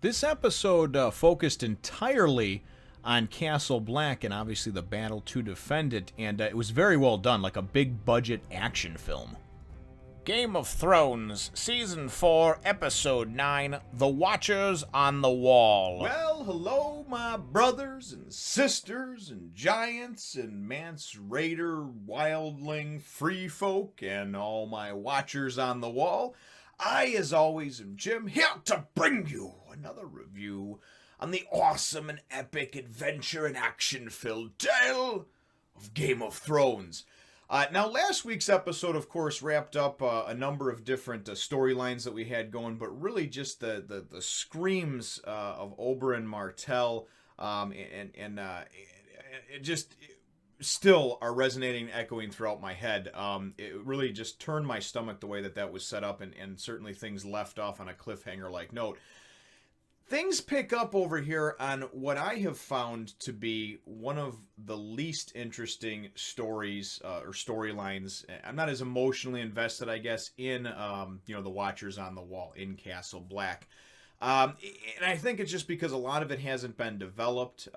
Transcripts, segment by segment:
This episode focused entirely on Castle Black and obviously the battle to defend it, and it was very well done, like a big budget action film. Game of Thrones, Season 4, Episode 9, The Watchers on the Wall. Well, hello, my brothers and sisters and giants and Mance Raider, wildling, free folk, and all my watchers on the wall. I, as always, am Jim, here to bring you another review on the awesome and epic adventure and action-filled tale of Game of Thrones. Now, last week's episode, of course, wrapped up a number of different storylines that we had going, but really just the screams of Oberyn Martell and it just still are resonating and echoing throughout my head. It really just turned my stomach the way that was set up, and certainly things left off on a cliffhanger-like note. Things pick up over here on what I have found to be one of the least interesting stories or storylines. I'm not as emotionally invested, I guess, in the Watchers on the Wall in Castle Black. And I think it's just because a lot of it hasn't been developed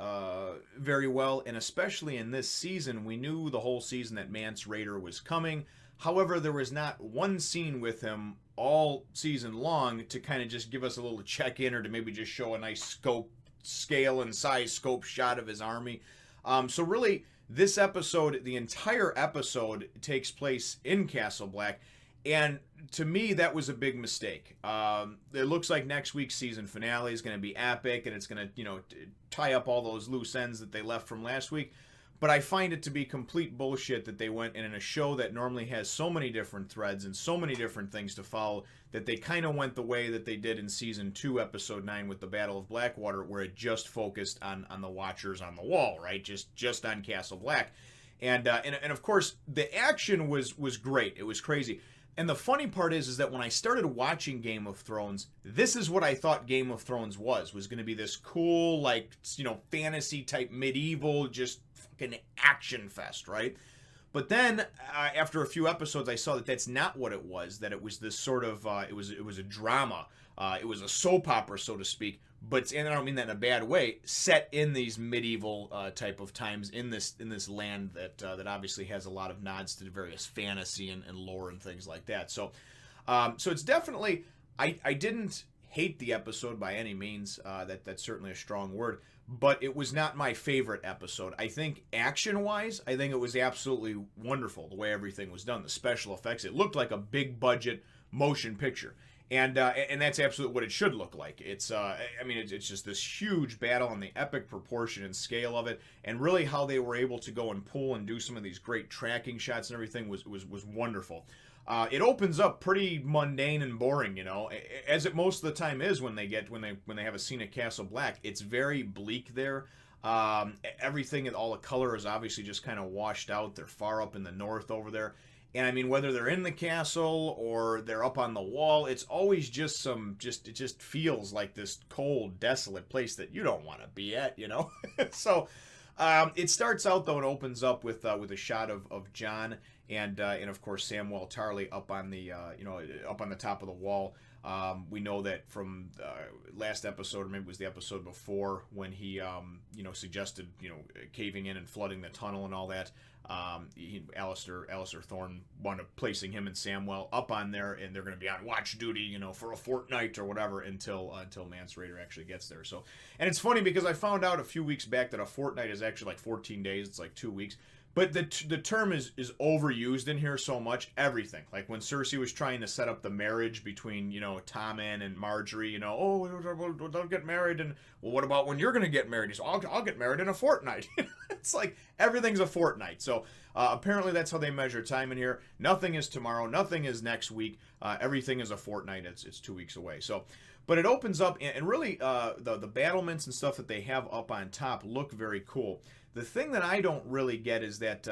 very well, and especially in this season, we knew the whole season that Mance Raider was coming. However, there was not one scene with him all season long to kind of just give us a little check-in or to maybe just show a nice scale and size scope shot of his army. So really, this episode, the entire episode, takes place in Castle Black, and to me, that was a big mistake. It looks like next week's season finale is going to be epic, and it's going to, tie up all those loose ends that they left from last week. But I find it to be complete bullshit that they went in a show that normally has so many different threads and so many different things to follow, that they kind of went the way that they did in Season 2, Episode 9 with the Battle of Blackwater, where it just focused on the Watchers on the Wall, right? Just on Castle Black. And of course, the action was great. It was crazy. And the funny part is that when I started watching Game of Thrones, this is what I thought Game of Thrones was going to be this cool, fantasy type medieval, just fucking action fest, right? But then after a few episodes, I saw that that's not what it was. That it was this sort of it was a drama. It was a soap opera, so to speak. But and I don't mean that in a bad way. Set in these medieval type of times in this land that obviously has a lot of nods to various fantasy and lore and things like that. So it's definitely I didn't hate the episode by any means. That's certainly a strong word. But it was not my favorite episode. I think action-wise, I think it was absolutely wonderful the way everything was done. The special effects, it looked like a big-budget motion picture. And that's absolutely what it should look like. It's it's just this huge battle and the epic proportion and scale of it, and really how they were able to go and pull and do some of these great tracking shots and everything was wonderful. It opens up pretty mundane and boring, as it most of the time is when they have a scene at Castle Black. It's very bleak there. Everything and all the color is obviously just kind of washed out. They're far up in the north over there. And I mean, whether they're in the castle or they're up on the wall, it's always just it just feels like this cold, desolate place that you don't want to be at, So it starts out though, and opens up with a shot of Jon and of course Samwell Tarly up on the up on the top of the wall. We know that from last episode, or maybe it was the episode before, when he suggested caving in and flooding the tunnel and all that. Alistair Thorne wound up placing him and Samwell up on there, and they're going to be on watch duty, for a fortnight or whatever until Mance Raider actually gets there. So, and it's funny because I found out a few weeks back that a fortnight is actually like 14 days. It's like 2 weeks. But the term is overused in here so much. Everything, like when Cersei was trying to set up the marriage between Tommen and Marjorie, don't get married, and well, what about when you're going to get married? He said, I'll get married in a fortnight. It's like everything's a fortnight. So apparently that's how they measure time in here. Nothing is tomorrow. Nothing is next week. Everything is a fortnight. It's 2 weeks away. So. But it opens up, and really the battlements and stuff that they have up on top look very cool. The thing that I don't really get is that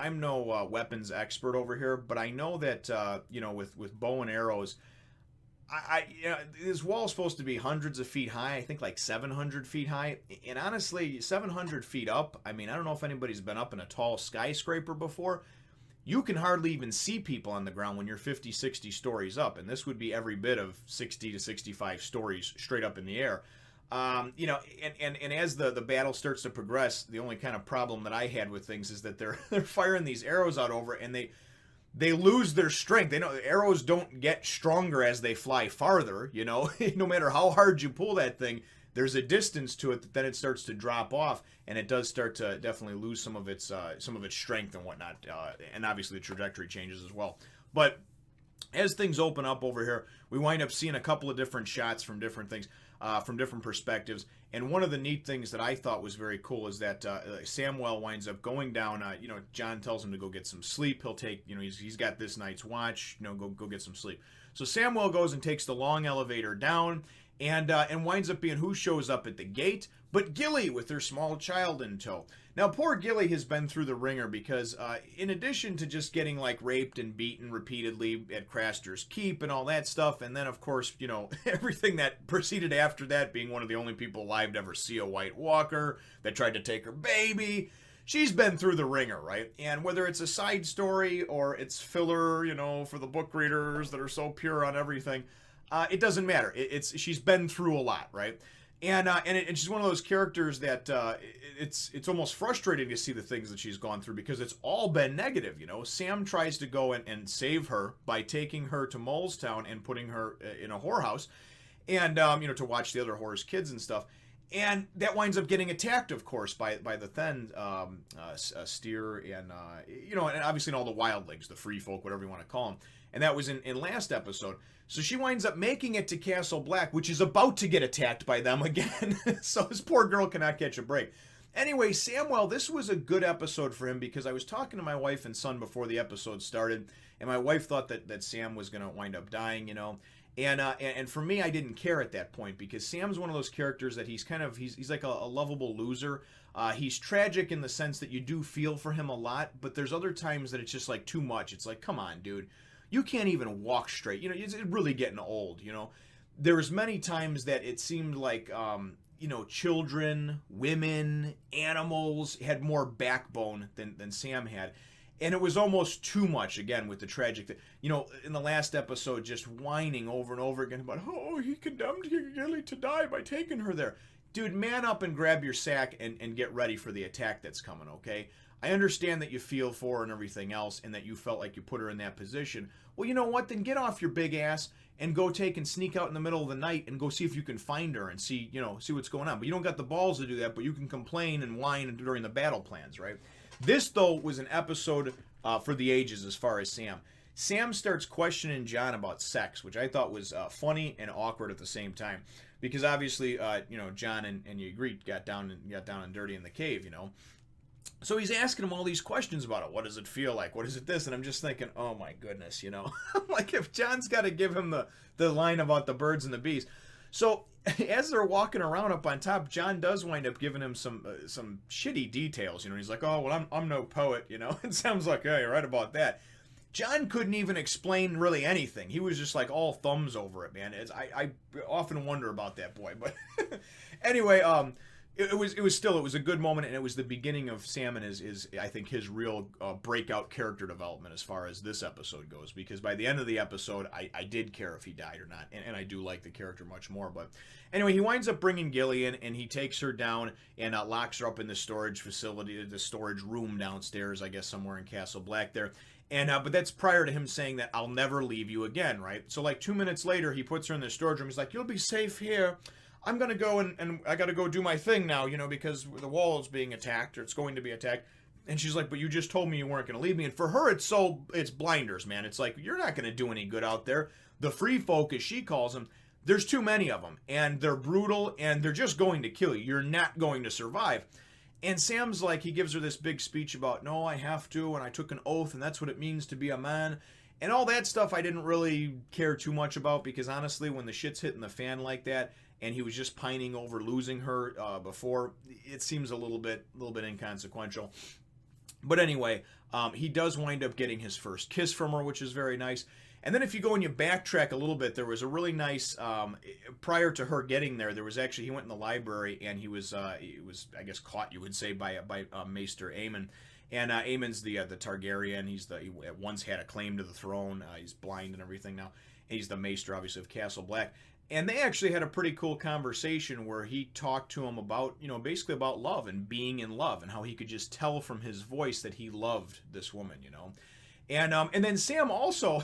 I'm no weapons expert over here, but I know that with bow and arrows, this wall is supposed to be hundreds of feet high. I think like 700 feet high, and honestly, 700 feet up. I mean, I don't know if anybody's been up in a tall skyscraper before. you can hardly even see people on the ground when you're 50, 60 stories up. And this would be every bit of 60 to 65 stories straight up in the air. You know, and as the battle starts to progress, the only kind of problem that I had with things is that they're firing these arrows out over it, and they lose their strength. They know arrows don't get stronger as they fly farther, you know. No matter how hard you pull that thing, there's a distance to it that then it starts to drop off, and it does start to definitely lose some of its strength and whatnot, and obviously the trajectory changes as well. But as things open up over here, we wind up seeing a couple of different shots from different things, from different perspectives. And one of the neat things that I thought was very cool is that Samwell winds up going down. You know, John tells him to go get some sleep. He'll take, you know, he's got this night's watch. You know, go get some sleep. So Samwell goes and takes the long elevator down, and winds up being who shows up at the gate, but Gilly with her small child in tow. Now, poor Gilly has been through the ringer because in addition to just getting like raped and beaten repeatedly at Craster's Keep and all that stuff, and then of course, you know, everything that proceeded after that, being one of the only people alive to ever see a White Walker that tried to take her baby, she's been through the ringer, right? And whether it's a side story or it's filler, you know, for the book readers that are so pure on everything, it doesn't matter. She's been through a lot, right? And she's one of those characters that it's almost frustrating to see the things that she's gone through because it's all been negative, you know. Sam tries to go and save her by taking her to Molestown and putting her in a whorehouse, and you know, to watch the other whores' kids and stuff. And that winds up getting attacked, of course, by the then steer and you know, and obviously all the wildlings, the free folk, whatever you want to call them. And that was in last episode. So she winds up making it to Castle Black, which is about to get attacked by them again. So this poor girl cannot catch a break. Anyway, Samwell, this was a good episode for him because I was talking to my wife and son before the episode started, and my wife thought that Sam was going to wind up dying, you know. And for me, I didn't care at that point because Sam's one of those characters that he's like a lovable loser. He's tragic in the sense that you do feel for him a lot, but there's other times that it's just like too much. It's like, come on, dude. You can't even walk straight. You know, it's really getting old, you know. There was many times that it seemed like, you know, children, women, animals had more backbone than Sam had. And it was almost too much, again, with the tragic, you know, in the last episode, just whining over and over again about, oh, he condemned Gilly to die by taking her there. Dude, man up and grab your sack and get ready for the attack that's coming, okay? I understand that you feel for her and everything else and that you felt like you put her in that position. Well, you know what? Then get off your big ass and go take and sneak out in the middle of the night and go see if you can find her and see, you know, see what's going on. But you don't got the balls to do that, but you can complain and whine during the battle plans, right? This, though, was an episode for the ages as far as Sam. Sam starts questioning John about sex, which I thought was funny and awkward at the same time. Because obviously, you know, John and you agreed got down and dirty in the cave, you know. So he's asking him all these questions about it. What does it feel like? What is it this? And I'm just thinking, oh my goodness, you know. Like if John's got to give him the line about the birds and the bees. So as they're walking around up on top, John does wind up giving him some shitty details. You know, he's like, oh, well, I'm no poet, you know. It sounds like, yeah, you're right about that. John couldn't even explain really anything. He was just like all thumbs over it, man. I often wonder about that boy. But anyway, it was a good moment, and it was the beginning of Sam and his I think his real breakout character development as far as this episode goes, because by the end of the episode I did care if he died or not, and I do like the character much more. But anyway, he winds up bringing Gilly in, and he takes her down and locks her up in the storage facility, the storage room downstairs, I guess somewhere in Castle Black there. And but that's prior to him saying that I'll never leave you again, right? So like 2 minutes later, he puts her in the storage room. He's like, you'll be safe here. I'm going to go and I got to go do my thing now, you know, because the wall is being attacked, or it's going to be attacked. And she's like, but you just told me you weren't going to leave me. And for her, it's blinders, man. It's like, you're not going to do any good out there. The free folk, as she calls them, there's too many of them. And they're brutal, and they're just going to kill you. You're not going to survive. And Sam's like, he gives her this big speech about, no, I have to, and I took an oath, and that's what it means to be a man. And all that stuff I didn't really care too much about, because honestly, when the shit's hitting the fan like that, and he was just pining over losing her before, it seems a little bit inconsequential. But anyway, he does wind up getting his first kiss from her, which is very nice. And then if you go and you backtrack a little bit, there was a really nice, prior to her getting there, he went in the library, and he was I guess, caught, you would say, by Maester Aemon. And Aemon's the Targaryen. He once had a claim to the throne. He's blind and everything now. He's the maester, obviously, of Castle Black. And they actually had a pretty cool conversation where he talked to him about, basically about love and being in love, and how he could just tell from his voice that he loved this woman, And then Sam also,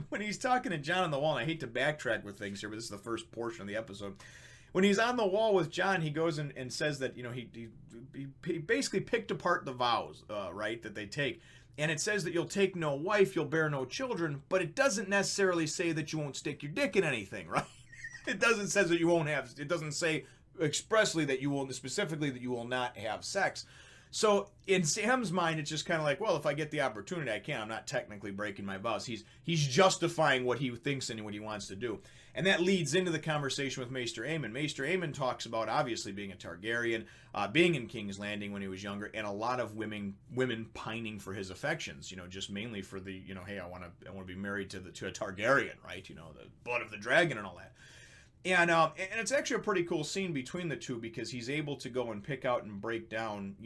when he's talking to Jon on the wall, and I hate to backtrack with things here, but this is the first portion of the episode. When he's on the wall with Jon, he goes and says that, he basically picked apart the vows, right, that they take. And it says that you'll take no wife, you'll bear no children, but it doesn't necessarily say that you won't stick your dick in anything, right? It doesn't say that you won't have, it doesn't say expressly that you will, specifically that you will not have sex. So in Sam's mind, it's just kind of like, well, if I get the opportunity, I can. I'm not technically breaking my vows. He's justifying what he thinks and what he wants to do. And that leads into the conversation with Maester Aemon. Maester Aemon talks about obviously being a Targaryen, being in King's Landing when he was younger, and a lot of women pining for his affections. Just mainly for the, hey, I want to be married to a Targaryen, right? The blood of the dragon and all that. And it's actually a pretty cool scene between the two, because he's able to go and pick out and break down,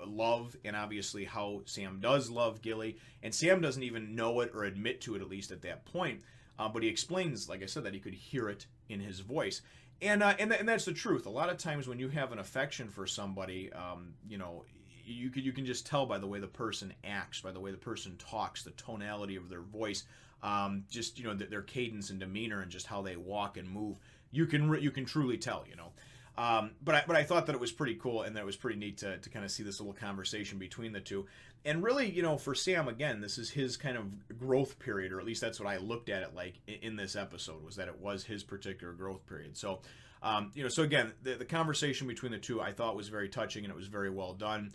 love, and obviously how Sam does love Gilly, and Sam doesn't even know it or admit to it, at least at that point. But he explains, like I said, that he could hear it in his voice, and that's the truth. A lot of times when you have an affection for somebody, you can just tell by the way the person acts, by the way the person talks, the tonality of their voice. Just their cadence and demeanor, and just how they walk and move. You can truly tell, But I thought that it was pretty cool, and that it was pretty neat to kind of see this little conversation between the two. And really, for Sam, again, this is his kind of growth period, or at least that's what I looked at it like in this episode, was that it was his particular growth period. So, so again, the conversation between the two I thought was very touching, and it was very well done.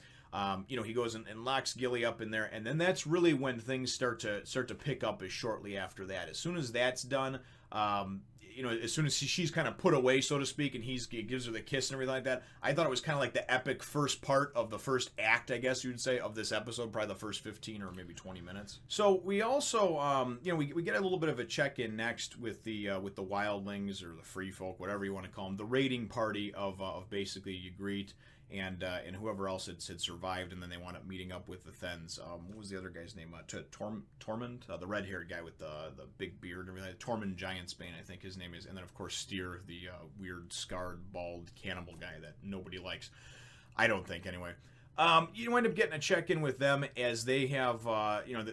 He goes and locks Gilly up in there, and then that's really when things start to pick up, is shortly after that. As soon as that's done, as soon as she's kind of put away, so to speak, and he gives her the kiss and everything like that, I thought it was kind of like the epic first part of the first act, I guess you would say, of this episode, probably the first 15 or maybe 20 minutes. So we also, we get a little bit of a check-in next with the wildlings, or the free folk, whatever you want to call them, the raiding party of basically Ygritte and whoever else had survived, and then they wound up meeting up with the Thens. What was the other guy's name? Tormund, the red-haired guy with the big beard and everything. Tormund Giantsbane, I think his name is. And then, of course, Styr, the weird, scarred, bald cannibal guy that nobody likes. I don't think, anyway. You end up getting a check-in with them, as they have,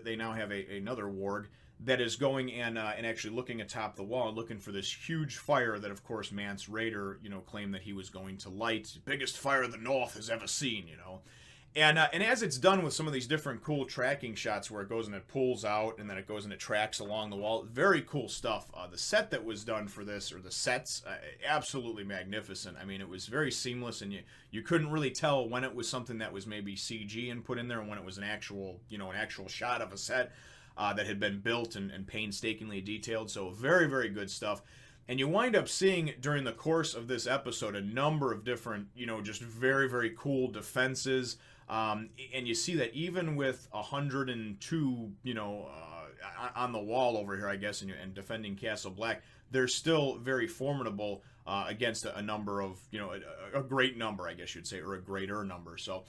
they now have another warg that is going and actually looking atop the wall and looking for this huge fire that, of course, Mance Rayder, claimed that he was going to light. Biggest fire the North has ever seen, And as it's done with some of these different cool tracking shots where it goes and it pulls out, and then it goes and it tracks along the wall, very cool stuff. The set that was done for this, or the sets, absolutely magnificent. I mean, it was very seamless, and you couldn't really tell when it was something that was maybe CG and put in there, and when it was an actual shot of a set that had been built and painstakingly detailed. So very, very good stuff. And you wind up seeing during the course of this episode a number of different, just very, very cool defenses. And you see that even with 102, on the wall over here, I guess, and defending Castle Black, they're still very formidable against a number of, a great number, I guess you'd say, or a greater number. So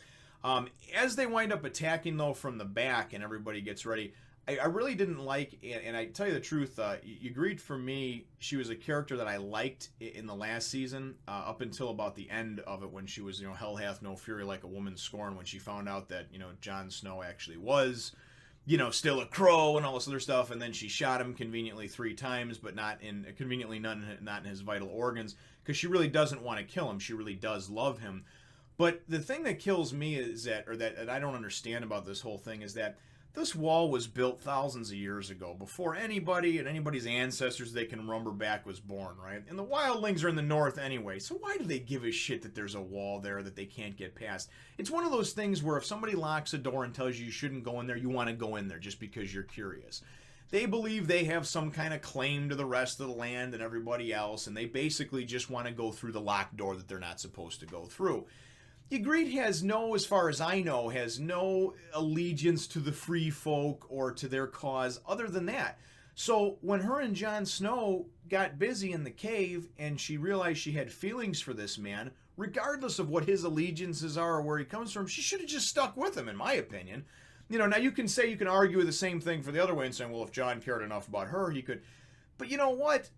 as they wind up attacking, though, from the back and everybody gets ready, I really didn't like, and I tell you the truth, Ygritte, for me, she was a character that I liked in the last season, up until about the end of it, when she was, hell hath no fury like a woman scorned, when she found out that, Jon Snow actually was, still a crow and all this other stuff, and then she shot him conveniently 3 times, but not in his vital organs, because she really doesn't want to kill him. She really does love him. But the thing that kills me is that I don't understand about this whole thing, is that this wall was built thousands of years ago, before anybody and anybody's ancestors they can remember back was born, right? And the wildlings are in the north anyway, so why do they give a shit that there's a wall there that they can't get past? It's one of those things where if somebody locks a door and tells you shouldn't go in there, you want to go in there just because you're curious. They believe they have some kind of claim to the rest of the land and everybody else, and they basically just want to go through the locked door that they're not supposed to go through. Ygritte has no, as far as I know, has no allegiance to the free folk or to their cause other than that. So when her and Jon Snow got busy in the cave and she realized she had feelings for this man, regardless of what his allegiances are or where he comes from, she should have just stuck with him, in my opinion. Now you can say, you can argue the same thing for the other way and saying, well, if Jon cared enough about her, he could. But you know what?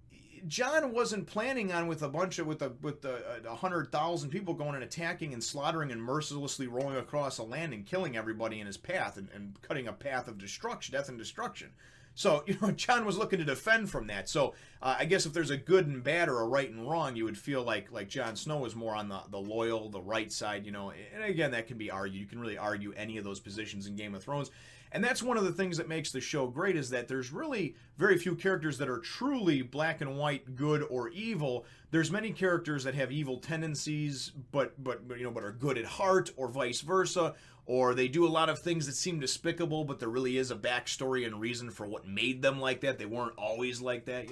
Jon wasn't planning on with 100,000 people going and attacking and slaughtering and mercilessly rolling across a land and killing everybody in his path and cutting a path of death and destruction. So, Jon was looking to defend from that. So, I guess if there's a good and bad or a right and wrong, you would feel like Jon Snow was more on the loyal, the right side, And again, that can be argued. You can really argue any of those positions in Game of Thrones. And that's one of the things that makes the show great, is that there's really very few characters that are truly black and white, good or evil. There's many characters that have evil tendencies, but are good at heart, or vice versa. Or they do a lot of things that seem despicable, but there really is a backstory and reason for what made them like that. They weren't always like that,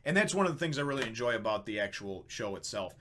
And that's one of the things I really enjoy about the actual show itself.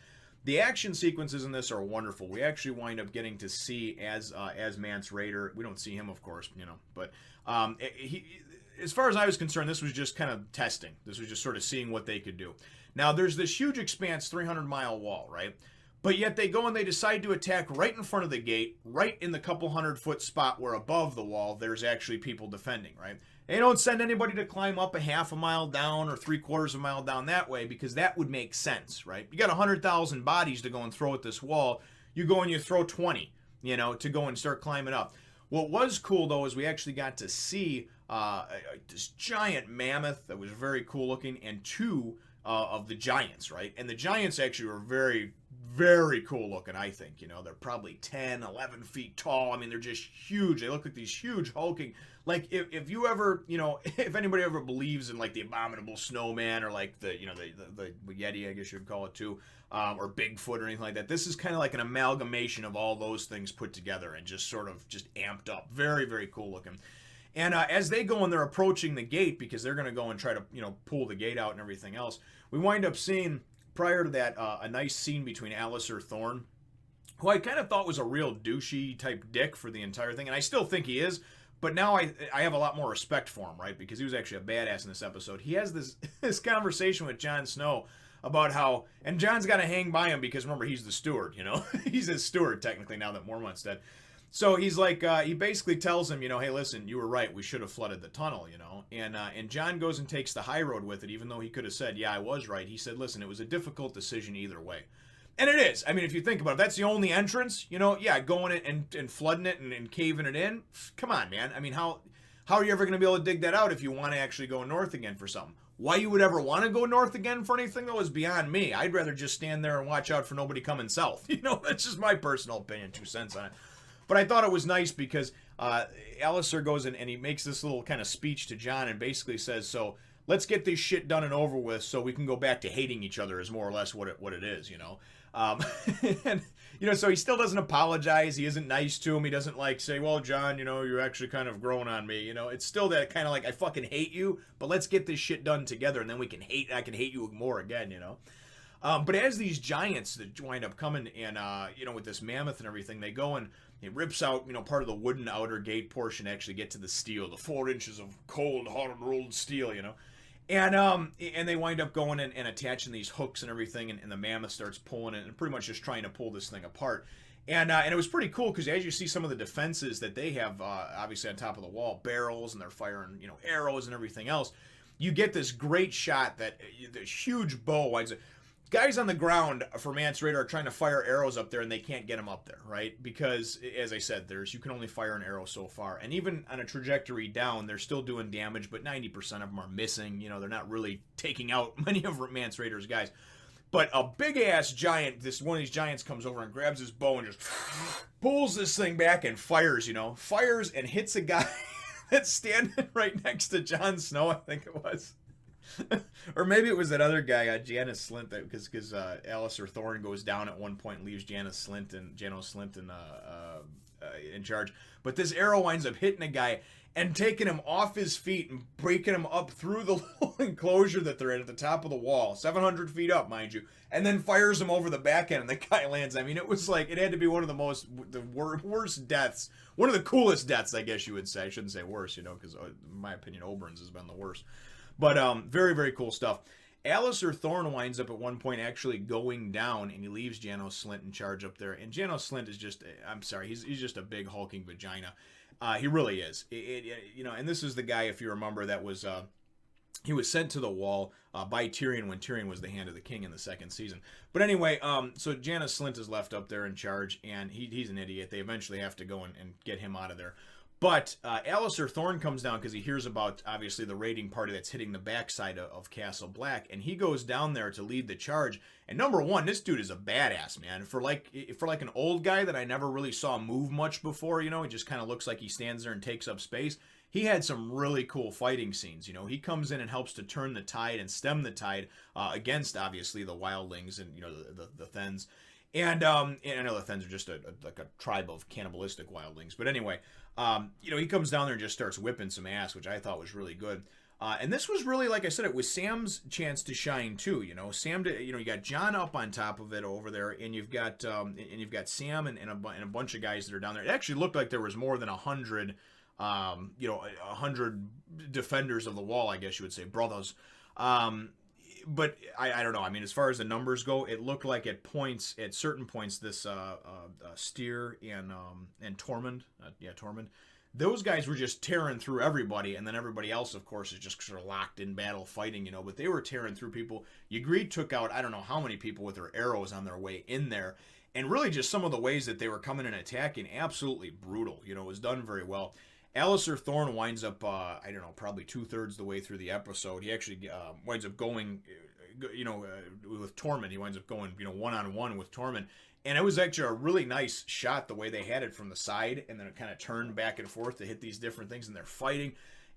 The action sequences in this are wonderful. We actually wind up getting to see as Mance Rayder. We don't see him, of course, but as far as I was concerned, this was just kind of testing. This was just sort of seeing what they could do. Now, there's this huge expanse, 300-mile wall, right? But yet they go and they decide to attack right in front of the gate, right in the couple 100-foot spot where above the wall there's actually people defending, right? They don't send anybody to climb up a half a mile down or 3/4 of a mile down that way, because that would make sense, right? You got 100,000 bodies to go and throw at this wall. You go and you throw 20, to go and start climbing up. What was cool, though, is we actually got to see this giant mammoth that was very cool looking, and two of the giants, right? And the giants actually were very, very cool looking, I think. They're probably 10, 11 feet tall. I mean, they're just huge. They look like these huge hulking, like if you ever, if anybody ever believes in like the abominable snowman, or like the Yeti, I guess you'd call it too, or Bigfoot or anything like that. This is kind of like an amalgamation of all those things put together and just sort of just amped up. Very, very cool looking. And as they go and they're approaching the gate, because they're going to go and try to, pull the gate out and everything else, we wind up seeing, prior to that, a nice scene between Alliser Thorne, who I kind of thought was a real douchey type dick for the entire thing, and I still think he is, but now I have a lot more respect for him, right, because he was actually a badass in this episode. He has this conversation with Jon Snow about how, and Jon's got to hang by him because, remember, he's the steward, he's his steward, technically, now that Mormont's dead. So he's like, he basically tells him, hey, listen, you were right. We should have flooded the tunnel, And Jon goes and takes the high road with it, even though he could have said, yeah, I was right. He said, listen, it was a difficult decision either way. And it is. I mean, if you think about it, that's the only entrance, going in and flooding it and caving it in. Come on, man. I mean, how are you ever going to be able to dig that out if you want to actually go north again for something? Why you would ever want to go north again for anything, though, is beyond me. I'd rather just stand there and watch out for nobody coming south. That's just my personal opinion, 2 cents on it. But I thought it was nice because Alliser goes in and he makes this little kind of speech to Jon and basically says, so let's get this shit done and over with so we can go back to hating each other, is more or less what it is, And, so he still doesn't apologize. He isn't nice to him. He doesn't say, well, Jon, you're actually kind of growing on me. It's still that kind of like, I fucking hate you, but let's get this shit done together and then I can hate you more again, But as these giants that wind up coming and, with this mammoth and everything, they go and it rips out, part of the wooden outer gate portion to actually get to the steel, the 4 inches of cold, hard-rolled steel, And they wind up going and attaching these hooks and everything, and the mammoth starts pulling it and pretty much just trying to pull this thing apart. And it was pretty cool because as you see some of the defenses that they have, obviously on top of the wall, barrels, and they're firing, arrows and everything else, you get this great shot that this huge bow winds up. Guys on the ground for Mance Rayder are trying to fire arrows up there, and they can't get them up there, right? Because, as I said, you can only fire an arrow so far. And even on a trajectory down, they're still doing damage, but 90% of them are missing. They're not really taking out many of Mance Rayder's guys. But a big-ass giant, one of these giants comes over and grabs his bow and just pulls this thing back and fires, Fires and hits a guy that's standing right next to Jon Snow, I think it was. Or maybe it was that other guy, Janos Slynt, because Alliser Thorne goes down at one point and leaves Janos Slynt in charge. But this arrow winds up hitting a guy and taking him off his feet and breaking him up through the little enclosure that they're in at the top of the wall, 700 feet up, mind you, and then fires him over the back end, and the guy lands. I mean, it was like, it had to be one of the worst deaths, one of the coolest deaths, I guess you would say. I shouldn't say worse, because in my opinion, Oberyn's has been the worst. But very, very cool stuff. Alistair Thorne winds up at one point actually going down, and he leaves Janos Slint in charge up there. And Janos Slint is just, I'm sorry, he's just a big hulking vagina. He really is. And this is the guy, if you remember, that was he was sent to the wall by Tyrion when Tyrion was the Hand of the King in the second season. But anyway, so Janos Slint is left up there in charge, and he's an idiot. They eventually have to go and get him out of there. But Alistair Thorne comes down because he hears about, obviously, the raiding party that's hitting the backside of Castle Black, and he goes down there to lead the charge. And number one, this dude is a badass, man. For like an old guy that I never really saw move much before, he just kind of looks like he stands there and takes up space. He had some really cool fighting scenes. He comes in and helps to turn the tide and stem the tide against, obviously, the wildlings and the Thens. And I know the Thens are just like a tribe of cannibalistic wildlings. But anyway, he comes down there and just starts whipping some ass, which I thought was really good. And this was really, like I said, it was Sam's chance to shine too. Sam, you got Jon up on top of it over there, and you've got Sam and a bunch of guys that are down there. It actually looked like there was more than 100, 100 defenders of the wall, I guess you would say, brothers. But I don't know. I mean, as far as the numbers go, it looked like at certain points, this Steer and Tormund, Tormund, those guys were just tearing through everybody, and then everybody else, of course, is just sort of locked in battle fighting, But they were tearing through people. Ygritte took out I don't know how many people with their arrows on their way in there, and really just some of the ways that they were coming and attacking, absolutely brutal. It was done very well. Alistair Thorne winds up, probably 2/3 the way through the episode. He actually winds up going, with Tormund. He winds up going, one-on-one with Tormund. And it was actually a really nice shot, the way they had it from the side, and then it kind of turned back and forth to hit these different things, and they're fighting.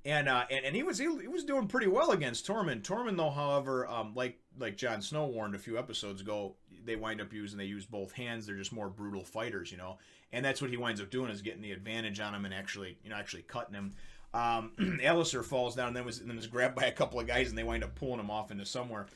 And he was doing pretty well against Tormund. Tormund, though, however, like Jon Snow warned a few episodes ago, they use both hands. They're just more brutal fighters, And that's what he winds up doing, is getting the advantage on him and actually cutting him. Alistair falls down and then was grabbed by a couple of guys, and they wind up pulling him off into somewhere.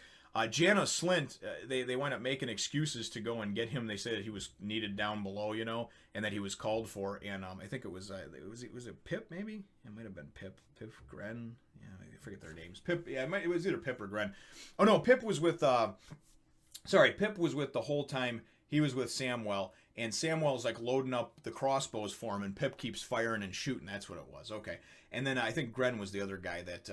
Janos Slint, they wind up making excuses to go and get him. They said that he was needed down below, and that he was called for. And I think it was it Pip, maybe? It might have been Pip Gren. Yeah, I forget their names. Pip. Yeah, it was either Pip or Gren. Oh no, Pip was with. Pip was with the whole time. He was with Samwell, and Samwell's like loading up the crossbows for him, and Pip keeps firing and shooting. That's what it was. Okay. And then I think Gren was the other guy that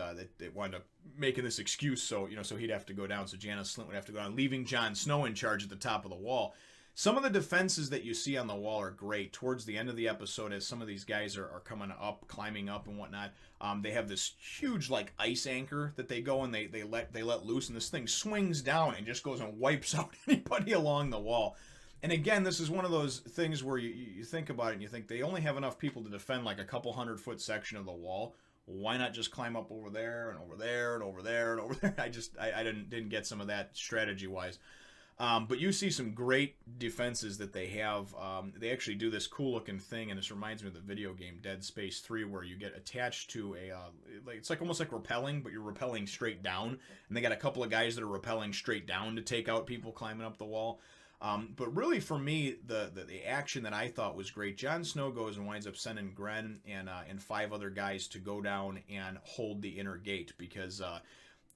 wound up making this excuse, so he'd have to go down. So Janos Slint would have to go down, leaving Jon Snow in charge at the top of the wall. Some of the defenses that you see on the wall are great. Towards the end of the episode, as some of these guys are coming up, climbing up and whatnot, they have this huge like ice anchor that they go and they let loose, and this thing swings down and just goes and wipes out anybody along the wall. And again, this is one of those things where you think about it and you think they only have enough people to defend like a couple 100-foot section of the wall. Why not just climb up over there and over there and over there and over there? I didn't get some of that strategy wise. But you see some great defenses that they have. They actually do this cool looking thing, and this reminds me of the video game Dead Space 3, where you get attached to it's like almost like rappelling, but you're rappelling straight down. And they got a couple of guys that are rappelling straight down to take out people climbing up the wall. But really, for me, the action that I thought was great. Jon Snow goes and winds up sending Gren and 5 other guys to go down and hold the inner gate, because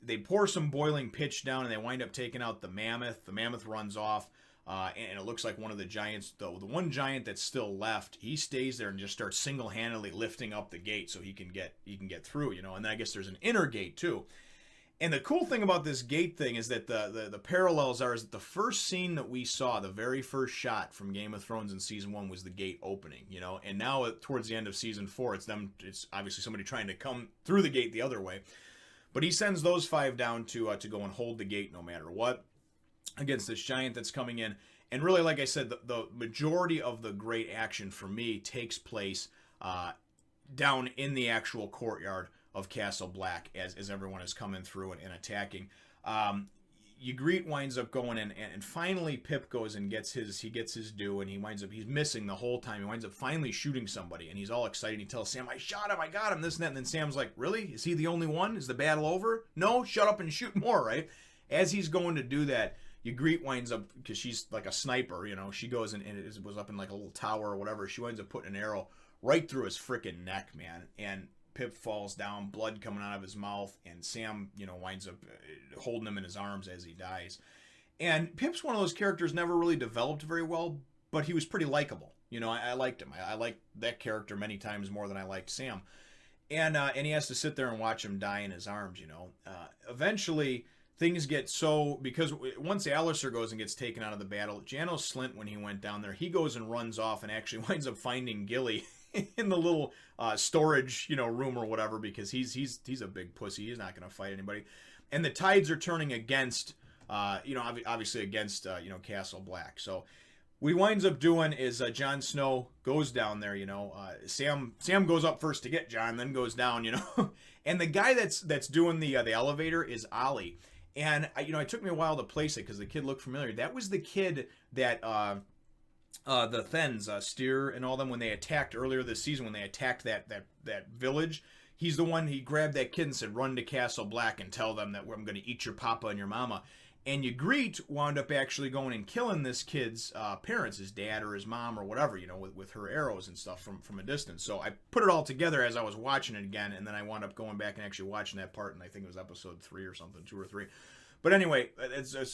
they pour some boiling pitch down and they wind up taking out the mammoth. The mammoth runs off, and it looks like one of the giants, the one giant that's still left, he stays there and just starts single-handedly lifting up the gate so he can get through, And then I guess there's an inner gate too. And the cool thing about this gate thing is that the parallels are is that the first scene that we saw, the very first shot from Game of Thrones in season 1 was the gate opening, And now towards the end of season 4, it's obviously somebody trying to come through the gate the other way. But he sends those 5 down to go and hold the gate no matter what against this giant that's coming in. And really, like I said, the majority of the great action for me takes place down in the actual courtyard of Castle Black as everyone is coming through and attacking. Ygritte winds up going in, and finally Pip goes and gets his due, and he's missing the whole time. He winds up finally shooting somebody, and he's all excited. He tells Sam, "I shot him, I got him," this and that. And then Sam's like, "Really? Is he the only one? Is the battle over? No, shut up and shoot more," right? As he's going to do that, Ygritte winds up, because she's like a sniper, she goes and it was up in like a little tower or whatever. She winds up putting an arrow right through his freaking neck, man. And Pip falls down, blood coming out of his mouth, and Sam, winds up holding him in his arms as he dies. And Pip's one of those characters never really developed very well, but he was pretty likable. I liked him. I liked that character many times more than I liked Sam. And he has to sit there and watch him die in his arms, Eventually, things get because once Alistair goes and gets taken out of the battle, Janos Slint, when he went down there, he goes and runs off and actually winds up finding Gilly in the little storage, room or whatever, because he's a big pussy. He's not going to fight anybody. And the tides are turning against, obviously against, Castle Black. So what he winds up doing is Jon Snow goes down there, Sam goes up first to get Jon, then goes down, and the guy that's doing the elevator is Ollie. And it took me a while to place it because the kid looked familiar. That was the kid that the Thens, Steer and all them, when they attacked earlier this season, when they attacked that village. He's the one, he grabbed that kid and said, "Run to Castle Black and tell them that I'm going to eat your papa and your mama." And Ygritte wound up actually going and killing this kid's parents, his dad or his mom or whatever, with her arrows and stuff from a distance. So I put it all together as I was watching it again, and then I wound up going back and actually watching that part, and I think it was episode 3 or something, 2 or 3. But anyway,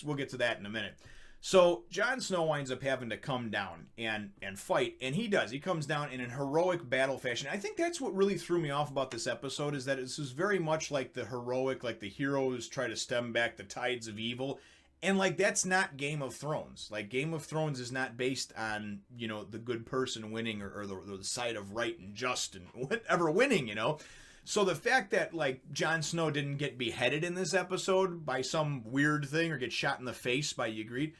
we'll get to that in a minute. So Jon Snow winds up having to come down and fight, and he does. He comes down in an heroic battle fashion. I think that's what really threw me off about this episode, is that this is very much like the heroic, like the heroes try to stem back the tides of evil. And that's not Game of Thrones. Game of Thrones is not based on, the good person winning or the side of right and just and whatever winning, So the fact that Jon Snow didn't get beheaded in this episode by some weird thing or get shot in the face by Ygritte,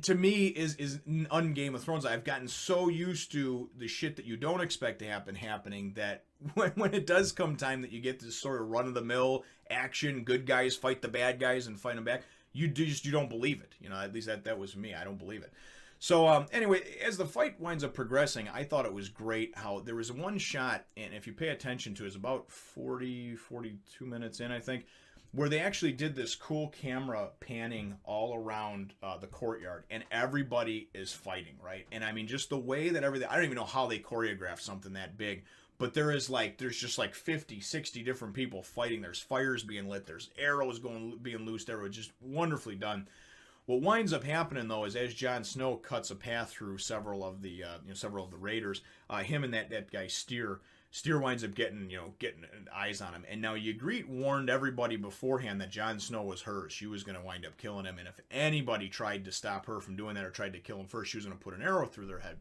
to me is un-Game of Thrones. I've gotten so used to the shit that you don't expect to happen happening that when it does come time that you get this sort of run-of-the-mill action, good guys fight the bad guys and fight them back, you don't believe it. At least that was me. I don't believe it. So anyway, as the fight winds up progressing, I thought it was great how there was one shot, and if you pay attention to it, it's about 42 minutes in, I think, where they actually did this cool camera panning all around the courtyard, and everybody is fighting, right? And I mean, just the way that everything, I don't even know how they choreographed something that big, but there's just 50, 60 different people fighting. There's fires being lit, there's arrows being loosed everywhere, just wonderfully done. What winds up happening, though, is as Jon Snow cuts a path through several of the raiders, him and that guy Steer winds up getting eyes on him. And now Ygritte warned everybody beforehand that Jon Snow was hers. She was going to wind up killing him, and if anybody tried to stop her from doing that or tried to kill him first, she was going to put an arrow through their head.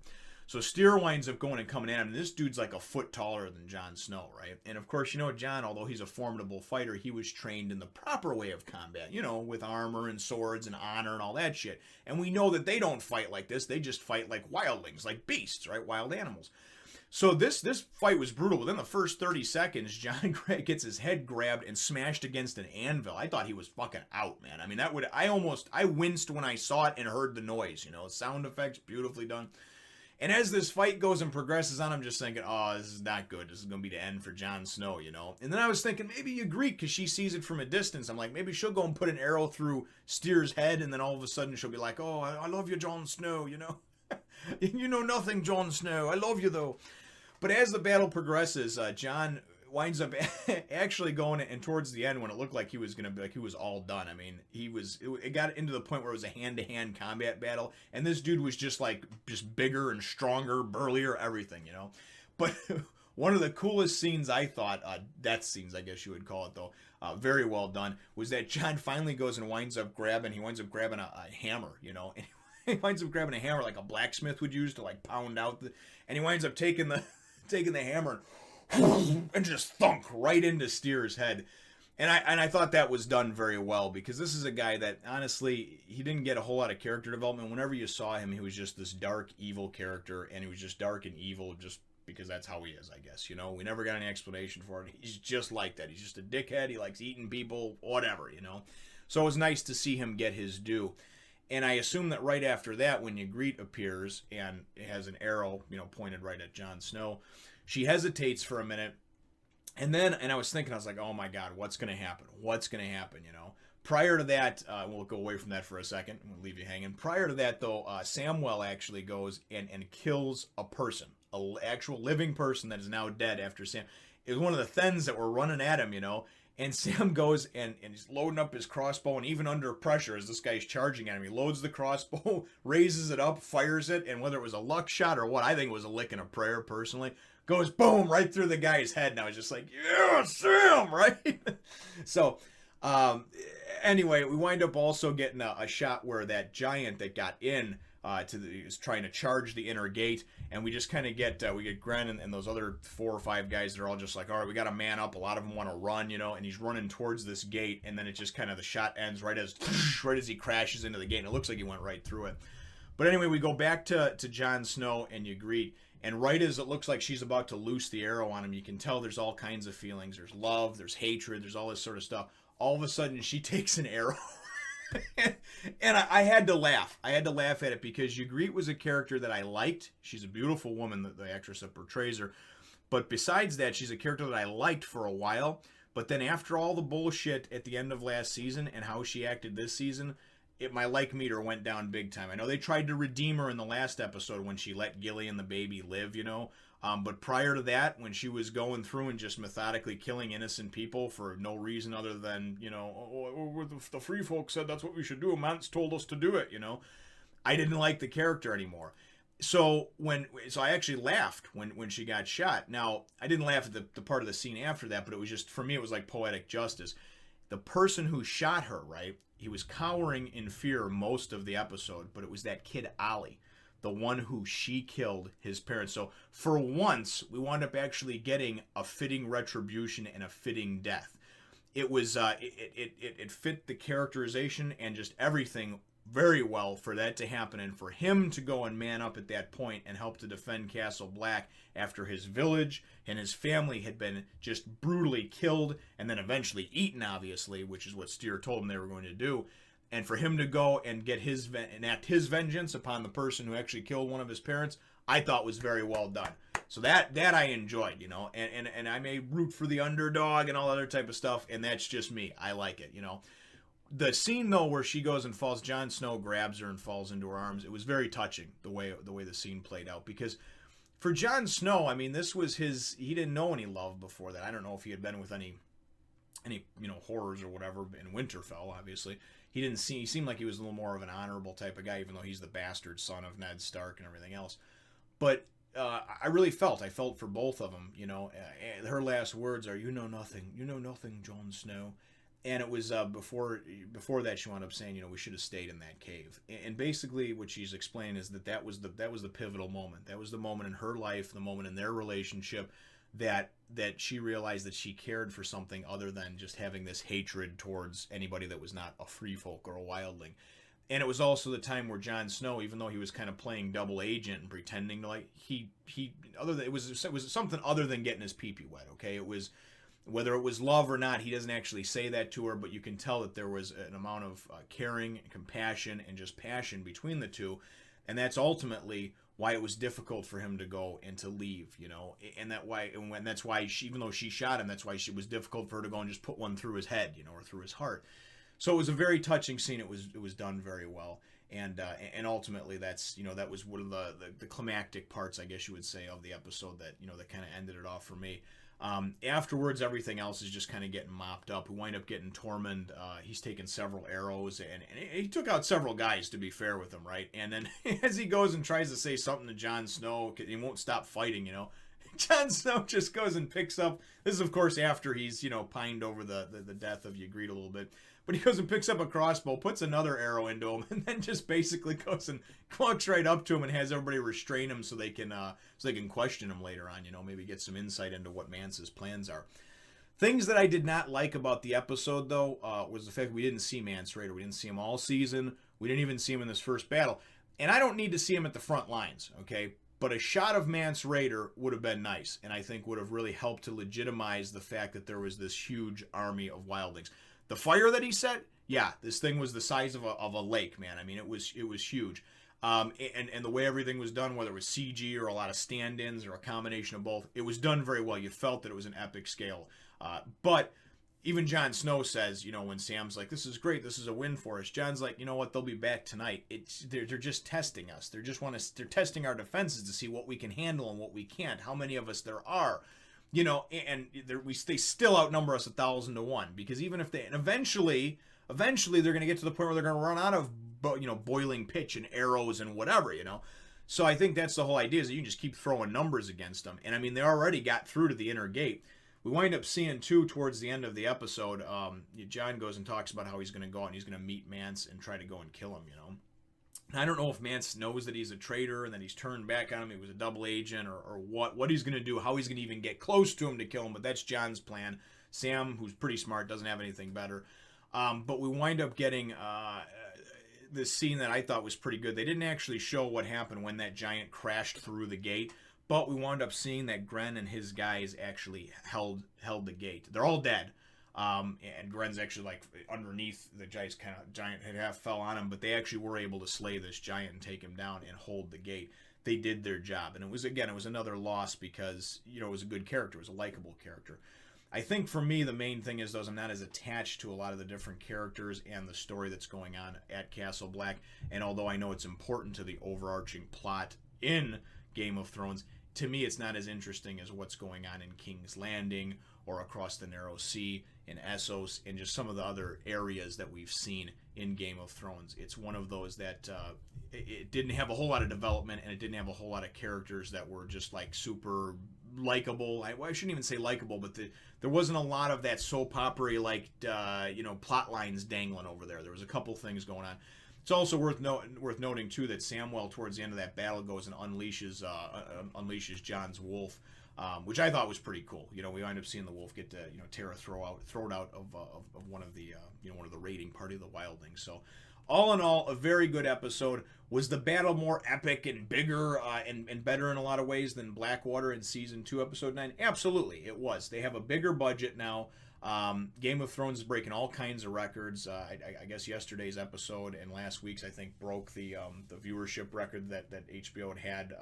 So Steer winds up going and coming at him, and this dude's like a foot taller than Jon Snow, right? And of course, Jon, although he's a formidable fighter, he was trained in the proper way of combat, with armor and swords and honor and all that shit. And we know that they don't fight like this. They just fight like wildlings, like beasts, right? Wild animals. So this fight was brutal. Within the first 30 seconds, Jon gets his head grabbed and smashed against an anvil. I thought he was fucking out, man. I mean, I winced when I saw it and heard the noise, sound effects, beautifully done. And as this fight goes and progresses on, I'm just thinking, oh, this is not good. This is going to be the end for Jon Snow, And then I was thinking, maybe Ygritte, because she sees it from a distance. I'm like, maybe she'll go and put an arrow through Steer's head, and then all of a sudden she'll be like, oh, I love you, Jon Snow, You know nothing, Jon Snow. I love you, though. But as the battle progresses, Jon winds up actually going, and towards the end when it looked like he was going to be he was all done. I mean, it got into the point where it was a hand-to-hand combat battle, and this dude was just bigger and stronger, burlier, everything, But one of the coolest scenes, I thought, death scenes, I guess you would call it, though, very well done, was that Jon finally goes and winds up grabbing a hammer, and he winds up grabbing a hammer like a blacksmith would use to pound out and he winds up taking the hammer and just thunk right into Steer's head. And I thought that was done very well, because this is a guy that, honestly, he didn't get a whole lot of character development. Whenever you saw him, he was just this dark, evil character, and he was just dark and evil just because that's how he is, I guess. We never got any explanation for it. He's just like that. He's just a dickhead. He likes eating people, whatever, So it was nice to see him get his due. And I assume that right after that, when Ygritte appears and has an arrow, pointed right at Jon Snow, she hesitates for a minute. And I was thinking, I was like, oh my God, what's going to happen? What's going to happen, Prior to that, we'll go away from that for a second. We'll leave you hanging. Prior to that, though, Samwell actually goes and kills a person, an actual living person that is now dead after Sam. it was one of the Thens that were running at him, And Sam goes and he's loading up his crossbow, and even under pressure, as this guy's charging at him, he loads the crossbow, raises it up, fires it, and whether it was a luck shot or what, I think it was a lick and a prayer, personally, goes boom right through the guy's head. And I was just like, yeah, Sam, right? So, anyway, we wind up also getting a shot where that giant that got in is trying to charge the inner gate, and we just kind of get Gren and those other 4 or 5 guys that are all just like, all right, we got to man up. A lot of them want to run, and he's running towards this gate, and then it just kind of, the shot ends right as he crashes into the gate, and it looks like he went right through it. But anyway, we go back to Jon Snow and Ygritte, and right as it looks like she's about to loose the arrow on him, you can tell there's all kinds of feelings. There's love, there's hatred, there's all this sort of stuff. All of a sudden, she takes an arrow. And I had to laugh. I had to laugh at it because Ygritte was a character that I liked. She's a beautiful woman, the actress that portrays her. But besides that, she's a character that I liked for a while. But then after all the bullshit at the end of last season and how she acted this season, my like meter went down big time. I know they tried to redeem her in the last episode when she let Gilly and the baby live, but prior to that, when she was going through and just methodically killing innocent people for no reason other than, the free folks said that's what we should do. Mance told us to do it, I didn't like the character anymore. So I actually laughed when she got shot. Now, I didn't laugh at the part of the scene after that, but it was just, for me, it was like poetic justice. The person who shot her, right, he was cowering in fear most of the episode, but it was that kid Ollie, the one who she killed his parents. So for once, we wound up actually getting a fitting retribution and a fitting death. It was it fit the characterization and just everything very well for that to happen, and for him to go and man up at that point and help to defend Castle Black after his village and his family had been just brutally killed and then eventually eaten, obviously, which is what Styr told him they were going to do. And for him to go and get enact his vengeance upon the person who actually killed one of his parents, I thought was very well done. So that I enjoyed, and I may root for the underdog and all other type of stuff, and that's just me. I like it, The scene though where she goes and falls, Jon Snow grabs her and falls into her arms. It was very touching the way the scene played out, because for Jon Snow, I mean, this was he didn't know any love before that. I don't know if he had been with any horrors or whatever in Winterfell, obviously. He seemed like he was a little more of an honorable type of guy, even though he's the bastard son of Ned Stark and everything else. But I felt for both of them, her last words are, you know nothing, Jon Snow. And it was before that she wound up saying, we should have stayed in that cave. And basically what she's explained is that was the pivotal moment. That was the moment in her life, the moment in their relationship, that she realized that she cared for something other than just having this hatred towards anybody that was not a free folk or a wildling. And it was also the time where Jon Snow, even though he was kind of playing double agent and pretending to it was something other than getting his pee-pee wet, okay? It was, whether it was love or not, he doesn't actually say that to her, but you can tell that there was an amount of caring, compassion, and just passion between the two. And that's ultimately why it was difficult for him to go and to leave, and that's why even though she shot him, that's why it was difficult for her to go and just put one through his head, or through his heart. So it was a very touching scene. It was done very well, and ultimately that was one of the climactic parts, I guess you would say, of the episode that that kind of ended it off for me. Afterwards, everything else is just kind of getting mopped up. We wind up getting Tormund. He's taken several arrows, and he took out several guys, to be fair with him, right? And then as he goes and tries to say something to Jon Snow, he won't stop fighting, Jon Snow just goes and picks up, this is of course after he's, pined over the death of Ygritte a little bit, but he goes and picks up a crossbow, puts another arrow into him, and then just basically goes and walks right up to him and has everybody restrain him so they can question him later on, maybe get some insight into what Mance's plans are. Things that I did not like about the episode, though, was the fact that we didn't see Mance Rayder. We didn't see him all season. We didn't even see him in this first battle. And I don't need to see him at the front lines, okay? But a shot of Mance Rayder would have been nice, and I think would have really helped to legitimize the fact that there was this huge army of wildlings. The fire that he set, yeah, this thing was the size of a lake, man. I mean, it was huge. And the way everything was done, whether it was CG or a lot of stand-ins or a combination of both, it was done very well. You felt that it was an epic scale. But even Jon Snow says, when Sam's like, this is great, this is a win for us, Jon's like, you know what, they'll be back tonight. They're just testing us. They're testing our defenses to see what we can handle and what we can't, how many of us there are. you know, and they still outnumber us 1,000 to 1, because even if and eventually they're going to get to the point where they're going to run out of boiling pitch and arrows and whatever, you know. So I think that's the whole idea, is that you can just keep throwing numbers against them. And I mean, they already got through to the inner gate. We wind up seeing too towards the end of the episode, John goes and talks about how he's going to go out and he's going to meet Mance and try to go and kill him, you know. I don't know if Mance knows that he's a traitor and that he's turned back on him, he was a double agent, or what he's going to do, how he's going to even get close to him to kill him, but that's John's plan. Sam, who's pretty smart, doesn't have anything better. But we wind up getting this scene that I thought was pretty good. They didn't actually show what happened when that giant crashed through the gate, but we wound up seeing that Gren and his guys actually held the gate. They're all dead. And Gren's actually like underneath the giant had half fell on him, but they actually were able to slay this giant and take him down and hold the gate. They did their job, and it was another loss because, you know, it was a good character, it was a likable character. I think for me the main thing is, though, I'm not as attached to a lot of the different characters and the story that's going on at Castle Black, and although I know it's important to the overarching plot in Game of Thrones, to me it's not as interesting as what's going on in King's Landing or across the Narrow Sea in Essos and just some of the other areas that we've seen in Game of Thrones. It's one of those that it didn't have a whole lot of development, and it didn't have a whole lot of characters that were just like super likable. I shouldn't even say likable, but there wasn't a lot of that soap opera like plot lines dangling over there. There was a couple things going on. It's also worth noting too that Samwell towards the end of that battle goes and unleashes Jon's wolf, which I thought was pretty cool. You know, we wind up seeing the wolf get Tara thrown out of one of the one of the raiding party of the wildlings. So all in all, a very good episode. Was the battle more epic and bigger and better in a lot of ways than Blackwater in Season 2, Episode 9? Absolutely, it was. They have a bigger budget now. Game of Thrones is breaking all kinds of records. I guess yesterday's episode and last week's, I think, broke the viewership record that HBO had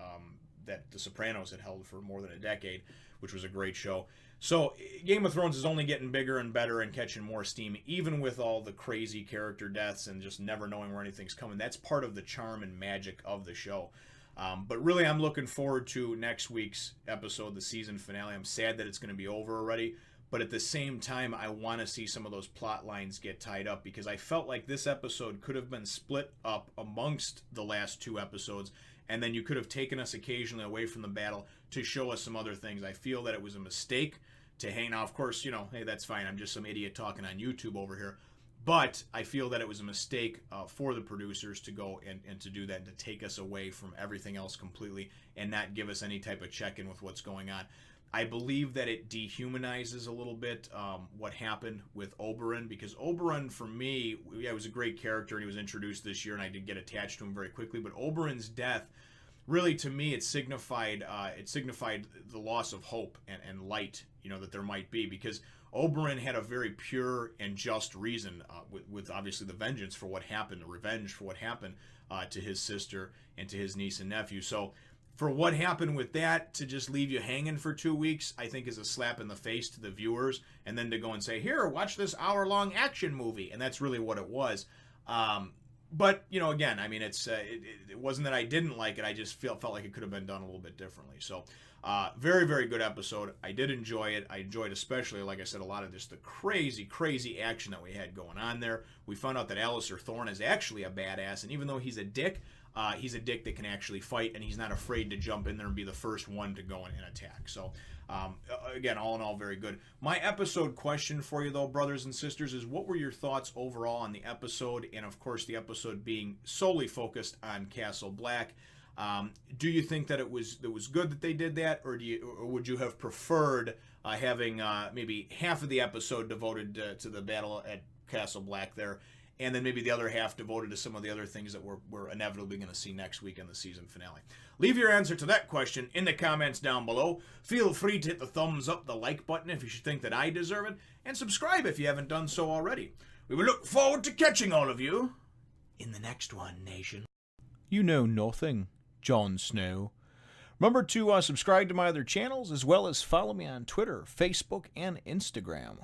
that The Sopranos had held for more than a decade, which was a great show. So Game of Thrones is only getting bigger and better and catching more steam, even with all the crazy character deaths and just never knowing where anything's coming. That's part of the charm and magic of the show. But really, I'm looking forward to next week's episode, the season finale. I'm sad that it's going to be over already, but at the same time, I want to see some of those plot lines get tied up, because I felt like this episode could have been split up amongst the last 2 episodes, and then you could have taken us occasionally away from the battle to show us some other things. I feel that it was a mistake to hang. Now, of course, hey, that's fine. I'm just some idiot talking on YouTube over here. But I feel that it was a mistake for the producers to go and to do that, and to take us away from everything else completely and not give us any type of check-in with what's going on. I believe that it dehumanizes a little bit what happened with Oberyn, because Oberyn, for me, yeah, was a great character, and he was introduced this year, and I did get attached to him very quickly. But Oberyn's death, really, to me, it signified the loss of hope and light, that there might be, because Oberyn had a very pure and just reason, with obviously the vengeance for what happened, the revenge for what happened to his sister and to his niece and nephew. So for what happened with that to just leave you hanging for 2 weeks, I think is a slap in the face to the viewers, and then to go and say, here, watch this hour-long action movie, and that's really what it was. But, again, I mean, it wasn't that I didn't like it, I just felt like it could have been done a little bit differently. So, very, very good episode. I did enjoy it. I enjoyed especially, like I said, a lot of just the crazy, crazy action that we had going on there. We found out that Alistair Thorne is actually a badass, and even though he's a dick that can actually fight, and he's not afraid to jump in there and be the first one to go in and attack. So, again, all in all, very good. My episode question for you, though, brothers and sisters, is what were your thoughts overall on the episode, and, of course, the episode being solely focused on Castle Black? Do you think that it was good that they did that, or would you have preferred having maybe half of the episode devoted to the battle at Castle Black there, and then maybe the other half devoted to some of the other things that we're inevitably going to see next week in the season finale? Leave your answer to that question in the comments down below. Feel free to hit the thumbs up, the like button if you should think that I deserve it, and subscribe if you haven't done so already. We will look forward to catching all of you in the next one, nation. You know nothing, Jon Snow. Remember to subscribe to my other channels, as well as follow me on Twitter, Facebook, and Instagram.